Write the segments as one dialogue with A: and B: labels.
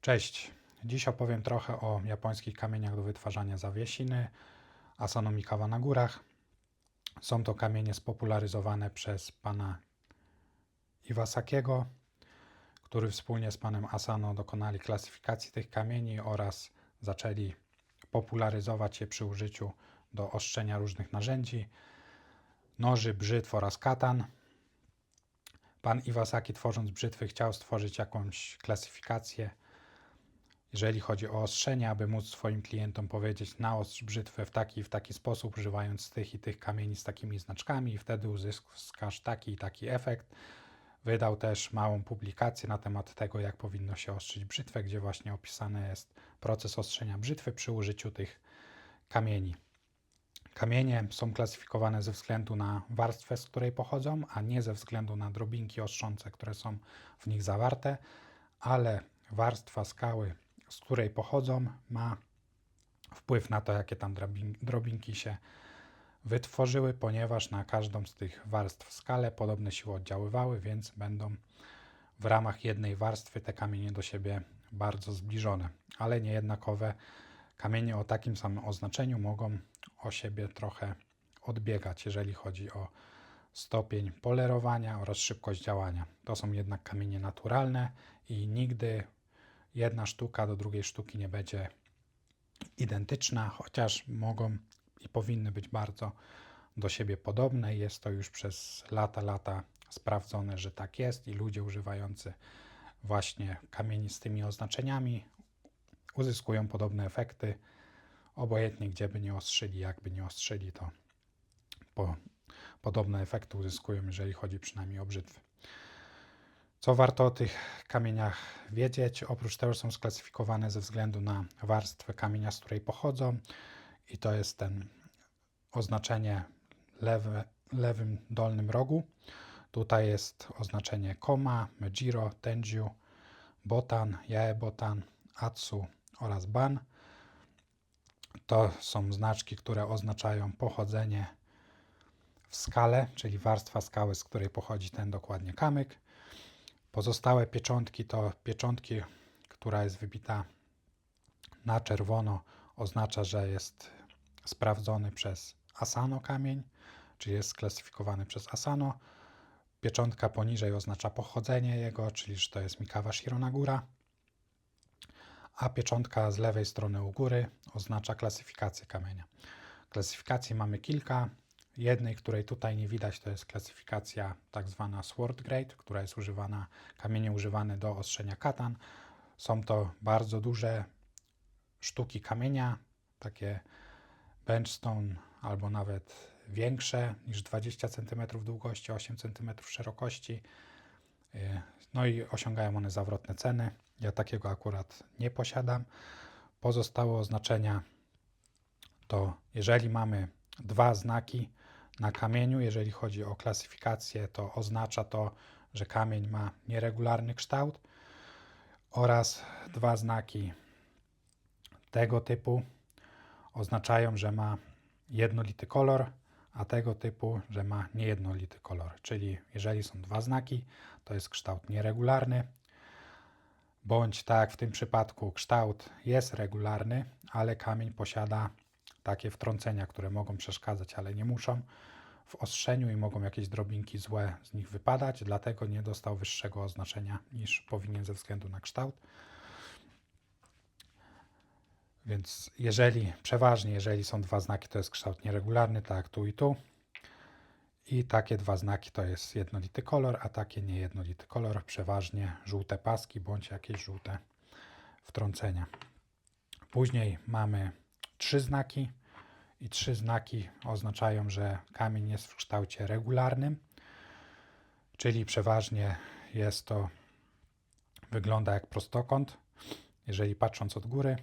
A: Cześć, dziś opowiem trochę o japońskich kamieniach do wytwarzania zawiesiny Asano Mikawa na górach. Są to kamienie spopularyzowane przez pana Iwasakiego, który wspólnie z panem Asano dokonali klasyfikacji tych kamieni oraz zaczęli popularyzować je przy użyciu do ostrzenia różnych narzędzi, noży, brzytw oraz katan. Pan Iwasaki, tworząc brzytwy, chciał stworzyć jakąś klasyfikację, jeżeli chodzi o ostrzenie, aby móc swoim klientom powiedzieć: naostrz brzytwę w taki sposób, używając tych i tych kamieni z takimi znaczkami, i wtedy uzyskasz taki i taki efekt. Wydał też małą publikację na temat tego, jak powinno się ostrzyć brzytwę, gdzie właśnie opisany jest proces ostrzenia brzytwy przy użyciu tych kamieni. Kamienie są klasyfikowane ze względu na warstwę, z której pochodzą, a nie ze względu na drobinki ostrzące, które są w nich zawarte, ale warstwa skały, z której pochodzą, ma wpływ na to, jakie tam drobinki się wytworzyły, ponieważ na każdą z tych warstw skale podobne siły oddziaływały, więc będą w ramach jednej warstwy te kamienie do siebie bardzo zbliżone, ale niejednakowe. Kamienie o takim samym oznaczeniu mogą o siebie trochę odbiegać, jeżeli chodzi o stopień polerowania oraz szybkość działania. To są jednak kamienie naturalne i nigdy jedna sztuka do drugiej sztuki nie będzie identyczna, chociaż mogą i powinny być bardzo do siebie podobne. Jest to już przez lata sprawdzone, że tak jest, i ludzie używający właśnie kamieni z tymi oznaczeniami uzyskują podobne efekty. Obojętnie gdzie by nie ostrzyli, jakby nie ostrzyli, to podobne efekty uzyskują, jeżeli chodzi przynajmniej o brzytwy. Co warto o tych kamieniach wiedzieć? Oprócz tego, że są sklasyfikowane ze względu na warstwę kamienia, z której pochodzą, i to jest ten oznaczenie lewym dolnym rogu. Tutaj jest oznaczenie Koma, Mejiro, Tenju, Botan, Jae-botan, Atsu oraz Ban. To są znaczki, które oznaczają pochodzenie w skale, czyli warstwa skały, z której pochodzi ten dokładnie kamyk. Pozostałe pieczątki to pieczątki, która jest wybita na czerwono, oznacza, że jest sprawdzony przez Asano kamień, czyli jest sklasyfikowany przez Asano. Pieczątka poniżej oznacza pochodzenie jego, czyli że to jest Mikawa Shironagura, a pieczątka z lewej strony u góry oznacza klasyfikację kamienia. Klasyfikacji mamy kilka. Jednej, której tutaj nie widać, to jest klasyfikacja tak zwana sword grade, która jest używana, kamienie używane do ostrzenia katan. Są to bardzo duże sztuki kamienia, takie benchstone albo nawet większe niż 20 cm długości, 8 cm szerokości. No i osiągają one zawrotne ceny. Ja takiego akurat nie posiadam. Pozostałe oznaczenia to, jeżeli mamy dwa znaki na kamieniu, jeżeli chodzi o klasyfikację, to oznacza to, że kamień ma nieregularny kształt, oraz dwa znaki tego typu oznaczają, że ma jednolity kolor, a tego typu, że ma niejednolity kolor. Czyli jeżeli są dwa znaki, to jest kształt nieregularny, bądź tak jak w tym przypadku kształt jest regularny, ale kamień posiada takie wtrącenia, które mogą przeszkadzać, ale nie muszą w ostrzeniu i mogą jakieś drobinki złe z nich wypadać, dlatego nie dostał wyższego oznaczenia niż powinien ze względu na kształt. Więc przeważnie jeżeli są dwa znaki, to jest kształt nieregularny, tak jak tu i tu. I takie dwa znaki to jest jednolity kolor, a takie niejednolity kolor, przeważnie żółte paski bądź jakieś żółte wtrącenia. Później mamy trzy znaki i trzy znaki oznaczają, że kamień jest w kształcie regularnym, czyli przeważnie wygląda jak prostokąt, jeżeli patrząc od góry.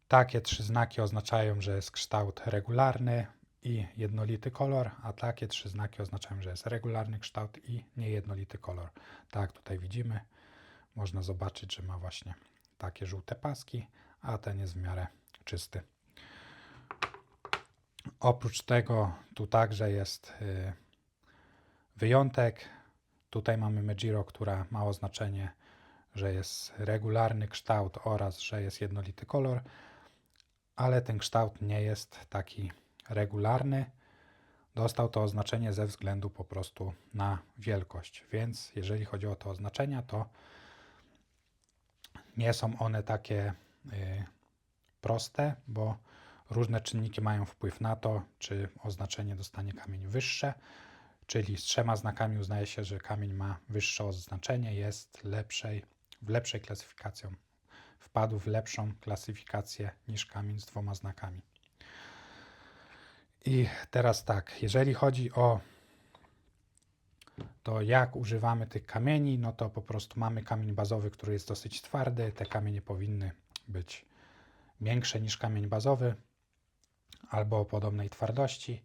A: Takie trzy znaki oznaczają, że jest kształt regularny i jednolity kolor, a takie trzy znaki oznaczają, że jest regularny kształt i niejednolity kolor. Tak jak tutaj widzimy, można zobaczyć, że ma właśnie takie żółte paski, a ten jest w miarę czysty. Oprócz tego tu także jest wyjątek. Tutaj mamy Mejiro, która ma oznaczenie, że jest regularny kształt oraz że jest jednolity kolor, ale ten kształt nie jest taki regularny. Dostał to oznaczenie ze względu po prostu na wielkość, więc jeżeli chodzi o te oznaczenia, to nie są one takie proste, bo różne czynniki mają wpływ na to, czy oznaczenie dostanie kamień wyższe, czyli z 3 znakami uznaje się, że kamień ma wyższe oznaczenie, jest w lepszej klasyfikacją, wpadł w lepszą klasyfikację niż kamień z 2 znakami. I teraz tak, jeżeli chodzi o to, jak używamy tych kamieni, no to po prostu mamy kamień bazowy, który jest dosyć twardy. Te kamienie powinny być większe niż kamień bazowy albo o podobnej twardości.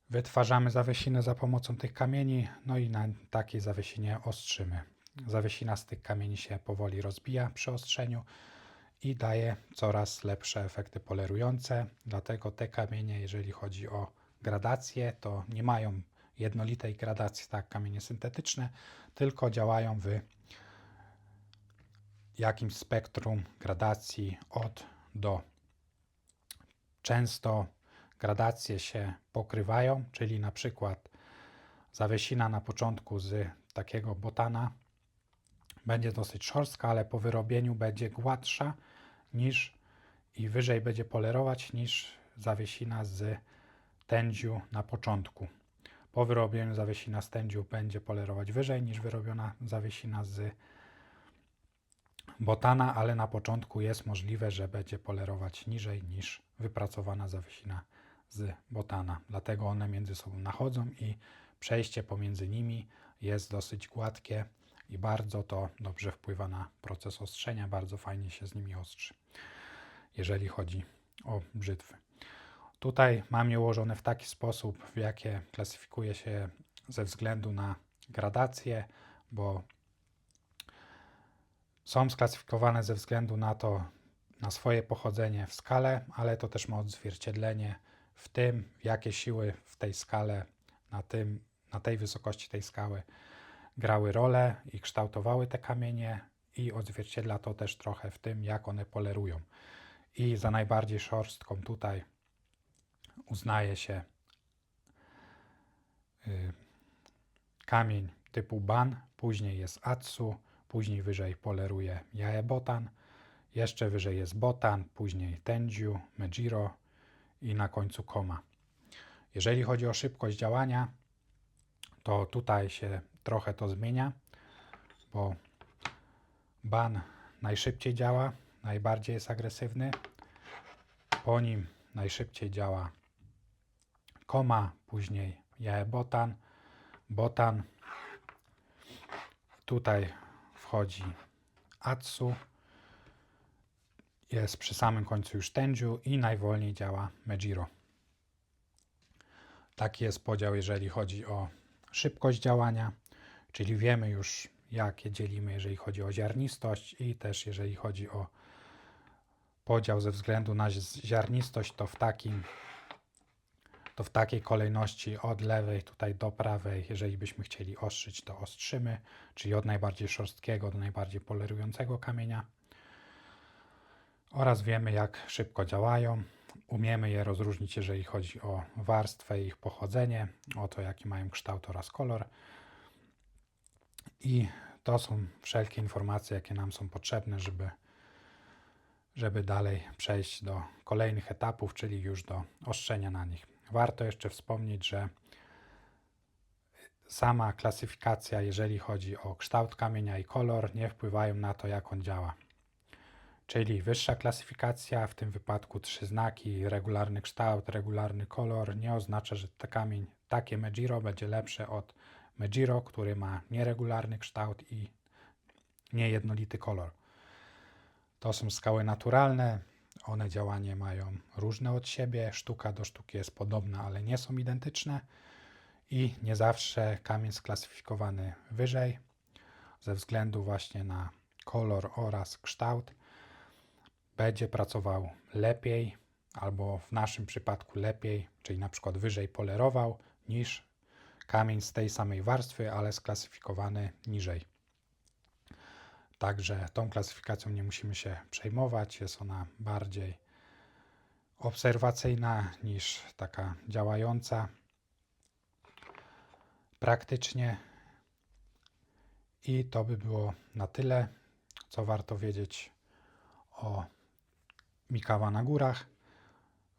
A: Wytwarzamy zawiesiny za pomocą tych kamieni, no i na takiej zawiesinie ostrzymy. Zawiesina z tych kamieni się powoli rozbija przy ostrzeniu i daje coraz lepsze efekty polerujące. Dlatego te kamienie, jeżeli chodzi o gradację, to nie mają jednolitej gradacji, tak jak kamienie syntetyczne, tylko działają w jakimś spektrum gradacji od do. Często gradacje się pokrywają, czyli na przykład zawiesina na początku z takiego botana będzie dosyć szorstka, ale po wyrobieniu będzie gładsza niż i wyżej będzie polerować niż zawiesina z tędziu na początku. Po wyrobieniu zawiesina z tędziu będzie polerować wyżej niż wyrobiona zawiesina z botana, ale na początku jest możliwe, że będzie polerować niżej niż wypracowana zawiesina z botana. Dlatego one między sobą nachodzą i przejście pomiędzy nimi jest dosyć gładkie i bardzo to dobrze wpływa na proces ostrzenia, bardzo fajnie się z nimi ostrzy, jeżeli chodzi o brzytwy. Tutaj mam je ułożone w taki sposób, w jakie klasyfikuje się ze względu na gradację, bo są sklasyfikowane ze względu na to, na swoje pochodzenie w skale, ale to też ma odzwierciedlenie w tym, jakie siły w tej skale, na tej wysokości tej skały grały rolę i kształtowały te kamienie i odzwierciedla to też trochę w tym, jak one polerują. I za najbardziej szorstką tutaj uznaje się kamień typu ban, później jest atsu, później wyżej poleruje jaebotan, jeszcze wyżej jest botan, później tenjiu, mejiro i na końcu koma. Jeżeli chodzi o szybkość działania, to tutaj się trochę to zmienia, bo ban najszybciej działa, najbardziej jest agresywny, po nim najszybciej działa koma, później jaebotan, botan, tutaj wchodzi atsu, jest przy samym końcu już tenjiu i najwolniej działa mejiro. Taki jest podział, jeżeli chodzi o szybkość działania, czyli wiemy już, jak je dzielimy, jeżeli chodzi o ziarnistość i też jeżeli chodzi o podział ze względu na ziarnistość, to w takiej kolejności od lewej tutaj do prawej, jeżeli byśmy chcieli ostrzyć, to ostrzymy, czyli od najbardziej szorstkiego do najbardziej polerującego kamienia. Oraz wiemy, jak szybko działają. Umiemy je rozróżnić, jeżeli chodzi o warstwę i ich pochodzenie, o to, jaki mają kształt oraz kolor. I to są wszelkie informacje, jakie nam są potrzebne, żeby dalej przejść do kolejnych etapów, czyli już do ostrzenia na nich. Warto jeszcze wspomnieć, że sama klasyfikacja, jeżeli chodzi o kształt kamienia i kolor, nie wpływają na to, jak on działa. Czyli wyższa klasyfikacja, w tym wypadku 3 znaki, regularny kształt, regularny kolor, nie oznacza, że ten kamień, takie mejiro, będzie lepsze od mejiro, który ma nieregularny kształt i niejednolity kolor. To są skały naturalne, one działanie mają różne od siebie, sztuka do sztuki jest podobna, ale nie są identyczne i nie zawsze kamień sklasyfikowany wyżej ze względu właśnie na kolor oraz kształt będzie pracował lepiej, albo w naszym przypadku lepiej, czyli na przykład wyżej polerował niż kamień z tej samej warstwy, ale sklasyfikowany niżej. Także tą klasyfikacją nie musimy się przejmować. Jest ona bardziej obserwacyjna niż taka działająca praktycznie. I to by było na tyle, co warto wiedzieć o Mikawa na górach.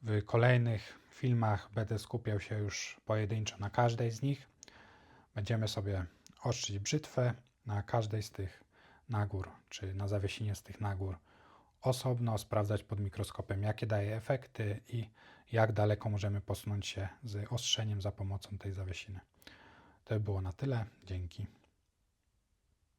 A: W kolejnych filmach będę skupiał się już pojedynczo na każdej z nich. Będziemy sobie ostrzyć brzytwę na każdej z tych nagór, czy na zawiesinie z tych nagór osobno, sprawdzać pod mikroskopem, jakie daje efekty i jak daleko możemy posunąć się z ostrzeniem za pomocą tej zawiesiny. To by było na tyle. Dzięki.